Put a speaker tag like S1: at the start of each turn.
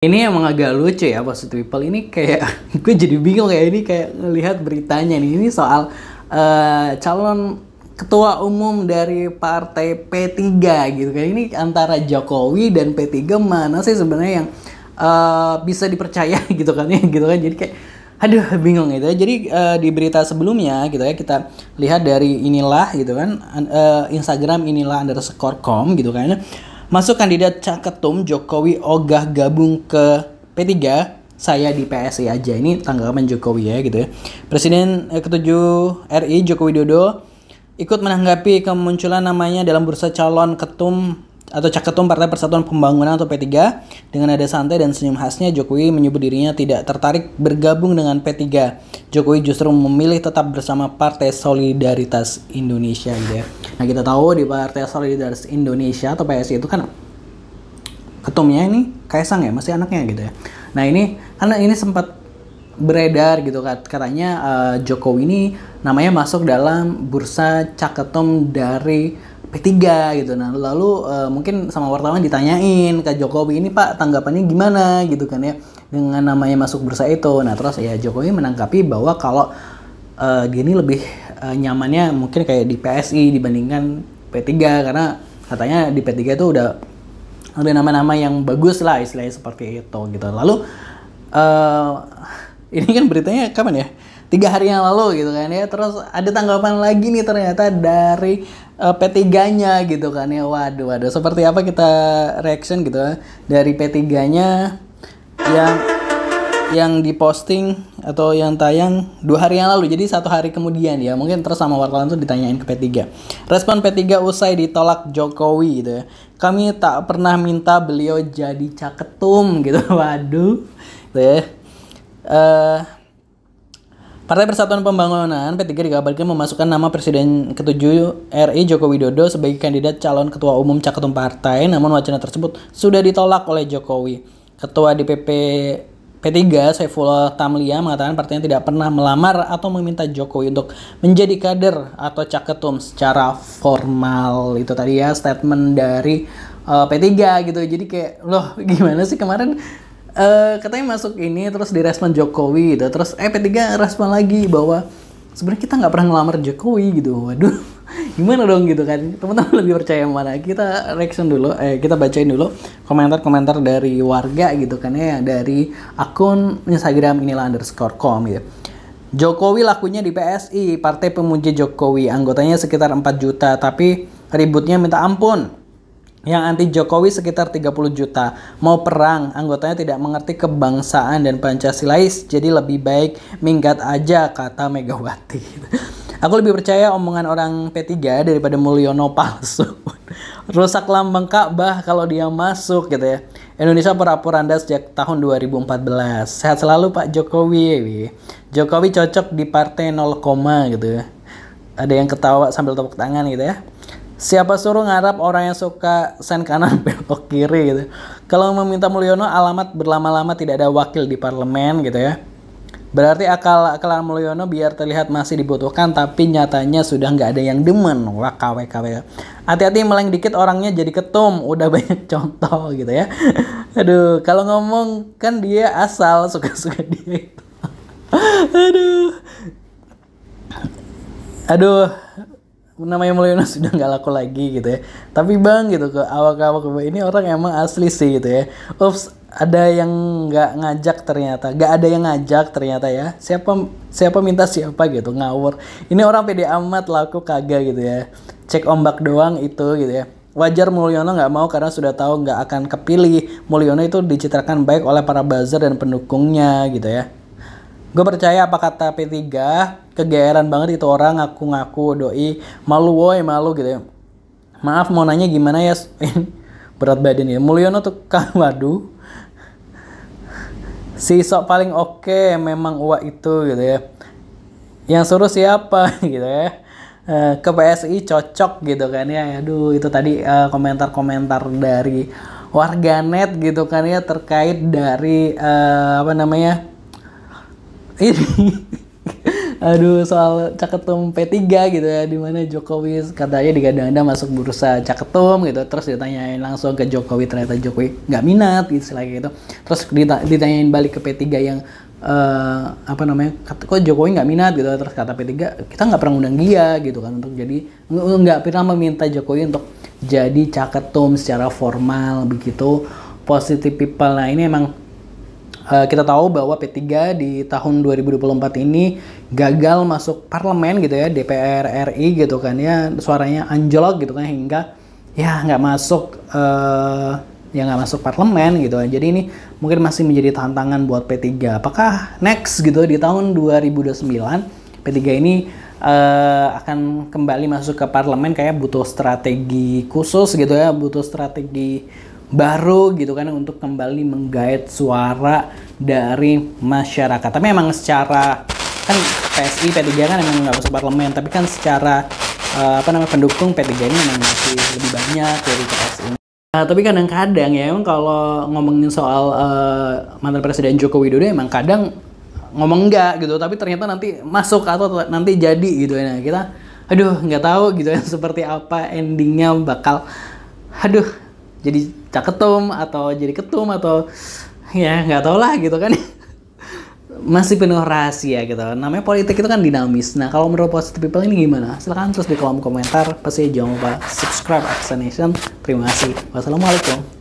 S1: Ini emang agak lucu ya Positive People ini kayak gue jadi bingung kayak ini kayak ngelihat beritanya nih. Ini soal calon ketua umum dari partai P3 gitu kan. Ini antara Jokowi dan P3 mana sih sebenarnya yang bisa dipercaya gitu kan ya gitu kan. Jadi kayak aduh bingung gitu ya. Jadi di berita sebelumnya gitu ya kita lihat dari inilah gitu kan Instagram inilah_com gitu kan. Masuk kandidat Caketum Jokowi ogah gabung ke P3, saya di PSI aja. Ini tanggapan Jokowi ya gitu ya. Presiden ke-7 RI Joko Widodo ikut menanggapi kemunculan namanya dalam bursa calon ketum atau Caketum Partai Persatuan Pembangunan atau P3. Dengan nada santai dan senyum khasnya, Jokowi menyebut dirinya tidak tertarik bergabung dengan P3. Jokowi justru memilih tetap bersama Partai Solidaritas Indonesia gitu ya. Nah kita tahu di Partai Solidaritas Indonesia atau PSI itu kan ketumnya ini Kaisang ya, masih anaknya gitu ya. Nah ini karena ini sempat beredar gitu katanya Jokowi ini namanya masuk dalam bursa Caketum dari P3 gitu. Nah lalu mungkin sama wartawan ditanyain ke Jokowi ini Pak tanggapannya gimana gitu kan ya dengan namanya masuk bursa itu. Nah terus ya Jokowi menanggapi bahwa kalau dia ini lebih nyamannya mungkin kayak di PSI dibandingkan P3 karena katanya di P3 itu udah ada nama-nama yang bagus lah istilahnya seperti itu gitu. Lalu ini kan beritanya kapan ya? 3 hari yang lalu gitu kan ya. Terus ada tanggapan lagi nih ternyata dari P3-nya gitu kan ya. Waduh. Seperti apa kita reaction gitu ya. Dari P3-nya yang diposting atau yang tayang 2 hari yang lalu. Jadi 1 hari kemudian ya. Mungkin terus sama wartawan tuh ditanyain ke P3. Respon P3 usai ditolak Jokowi gitu ya. Kami tak pernah minta beliau jadi caketum gitu. Waduh. Gitu ya. Partai Persatuan Pembangunan P3 dikabarkan memasukkan nama Presiden ke-7 RI Joko Widodo sebagai kandidat calon ketua umum Caketum Partai, namun wacana tersebut sudah ditolak oleh Jokowi. Ketua DPP P3 Saifullah Tamlia mengatakan partainya tidak pernah melamar atau meminta Jokowi untuk menjadi kader atau Caketum secara formal. Itu tadi ya statement dari P3 gitu. Jadi kayak loh gimana sih kemarin katanya masuk ini terus direspon Jokowi gitu. Terus P3 respon lagi bahwa sebenarnya kita nggak pernah ngelamar Jokowi gitu. Waduh, gimana dong gitu kan. Teman-teman lebih percaya yang mana? Kita reaction dulu, kita bacain dulu komentar-komentar dari warga gitu kan ya, dari akun Instagram inilah_com gitu. Jokowi lakunya di PSI, Partai Pemuja Jokowi, anggotanya sekitar 4 juta, tapi ributnya minta ampun. Yang anti Jokowi sekitar 30 juta. Mau perang, anggotanya tidak mengerti kebangsaan dan Pancasilais, jadi lebih baik minggat aja, kata Megawati. Aku lebih percaya omongan orang P3 daripada Mulyono palsu. Rusak lambang Ka'bah kalau dia masuk gitu ya. Indonesia pura-puranda sejak tahun 2014. Sehat selalu Pak Jokowi. Jokowi cocok di partai 0, gitu ya. Ada yang ketawa sambil tepuk tangan gitu ya. Siapa suruh ngarap orang yang suka sen kanan belok kiri gitu. Kalau meminta Mulyono alamat berlama-lama tidak ada wakil di parlemen gitu ya. Berarti akal-akalan Mulyono biar terlihat masih dibutuhkan tapi nyatanya sudah nggak ada yang demen. Wah KW. Hati-hati meleng dikit orangnya jadi ketum. Udah banyak contoh gitu ya. Aduh, kalau ngomong kan dia asal suka-suka dia itu. Aduh. Namanya Mulyono sudah nggak laku lagi gitu ya. Tapi bang gitu ke awak-awak ini orang emang asli sih gitu ya. Ups, ada yang nggak ngajak ternyata. Nggak ada yang ngajak ternyata ya. Siapa minta siapa gitu ngawur. Ini orang pede amat laku kagak gitu ya. Cek ombak doang itu gitu ya. Wajar Mulyono nggak mau karena sudah tahu nggak akan kepilih. Mulyono itu dicitrakan baik oleh para buzzer dan pendukungnya gitu ya. Gue percaya apa kata P3, kegeeran banget itu orang ngaku-ngaku doi, malu malu gitu ya. Maaf mau nanya gimana ya, berat badan ya. Mulyono tuh kan waduh. Si sok paling oke memang uak itu gitu ya. Yang suruh siapa gitu ya. Ke PSI cocok gitu kan ya. Aduh itu tadi komentar-komentar dari warganet gitu kan ya terkait dari ini Aduh, soal caketum P3 gitu ya, dimana Jokowi katanya digadang-gadang masuk bursa caketum gitu, terus ditanyain langsung ke Jokowi, ternyata Jokowi nggak minat gitu lagi gitu. Terus ditanyain balik ke P3 yang apa namanya, kok Jokowi nggak minat gitu, terus kata P3 kita nggak pernah undang dia gitu kan untuk jadi, nggak pernah meminta Jokowi untuk jadi caketum secara formal begitu. Positive people. Nah ini emang kita tahu bahwa P3 di tahun 2024 ini gagal masuk parlemen gitu ya, DPR RI gitu kan ya, suaranya anjlok gitu kan, hingga ya nggak masuk parlemen gitu. Jadi ini mungkin masih menjadi tantangan buat P3. Apakah next gitu di tahun 2029 P3 ini akan kembali masuk ke parlemen, kayak butuh strategi khusus gitu ya, butuh strategi baru gitu kan untuk kembali menggait suara dari masyarakat. Tapi emang secara kan PSI P3 kan emang nggak masuk parlemen, tapi kan secara pendukung P3 ini memang masih lebih banyak dari PSI. Tapi kadang-kadang ya emang kalau ngomongin soal mantan Presiden Joko Widodo emang kadang ngomong enggak gitu, tapi ternyata nanti masuk atau nanti jadi gitu ya. Nah, kita nggak tahu gitu ya seperti apa endingnya bakal jadi caketum atau jadi ketum atau ya nggak tahu lah gitu kan. Masih penuh rahasia gitu. Namanya politik itu kan dinamis. Nah kalau menurut positive people ini gimana? Silahkan tulis di kolom komentar. Pasti jangan lupa subscribe Aksa Nation. Terima kasih. Wassalamualaikum.